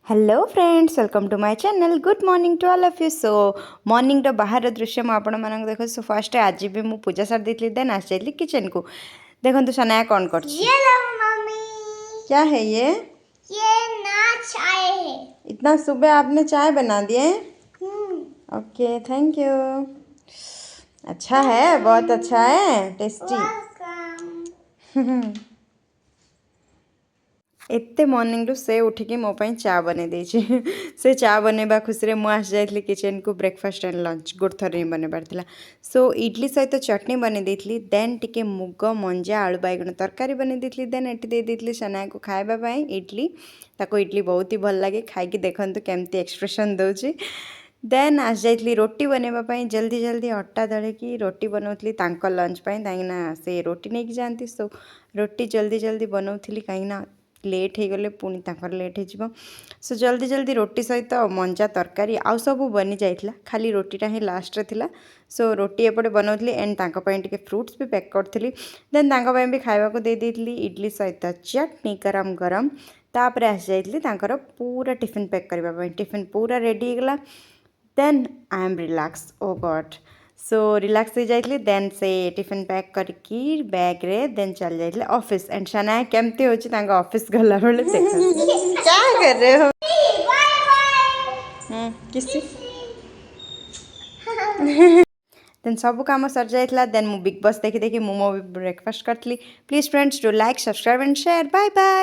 Hello friends welcome to my channel good morning to all of you. So morning रो बाहर दृश्य मैं आपण मानक देखो। सो फर्स्ट आज भी मु पूजा सार देती देन आस जाइली किचन को। देखो सनाया कौन कर क्या है ये ना चाय है। इतना सुबह आपने चाय बना दिए। Okay thank you. अच्छा है, बहुत अच्छा है, टेस्टी। एते मॉर्निंग से उठिकी मो चा बने देछि से चा बनवा खुशी में आस जाइली किचन को ब्रेकफास्ट एंड लंच गोटे थर बन पार्ला। सो इडली सहित चटनी बने देती देन टिके मुग मंजा आलू बैगण तरकारी बने देती देन एटी दे देती सनाया को खाइबा इडली। ताको इडली बहुत ही भल लगे खाई देखते केमती एक्सप्रेशन दौची। देन आस जाइली रोटी बनवाई जल्दी जल्दी अटा दलिकी रोटी बनाऊली लंच कहीं से रोटी नहीं जाती। सो रोटी जल्दी जल्दी बनाऊली कहीं लेट हो गले पुणी तांकर लेट हो। सो जल्दी जल्दी रोटी सहित मंजा तरकारी आउ सब बनी जाइला खाली रोटीटा ही लास्ट रे थिला। सो रोटी एपटे बनाऊली एंड तांको टिके फ्रूट्स भी पैक करी देन तांको भी खाइबा को दे देती इडली सहित चटनी गरम गरम। तापर आस जाइली तांकर पूरा टिफिन पैक करबा टिफिन पूरा रेडी हो गला। Then I am relax oh God. So relax हो जाइली देन से टिफिन पैक करके बैग रे देन चल जाइली ऑफिस एंड शनाया केमती होची तांगा ऑफिस गला बेले देख क्या कर रहे हो। किसी देन सब काम सर जाइला देन मु बिग बॉस देखी देखी मु मो ब्रेकफास्ट करतली। Please friends do like subscribe and share. Bye bye.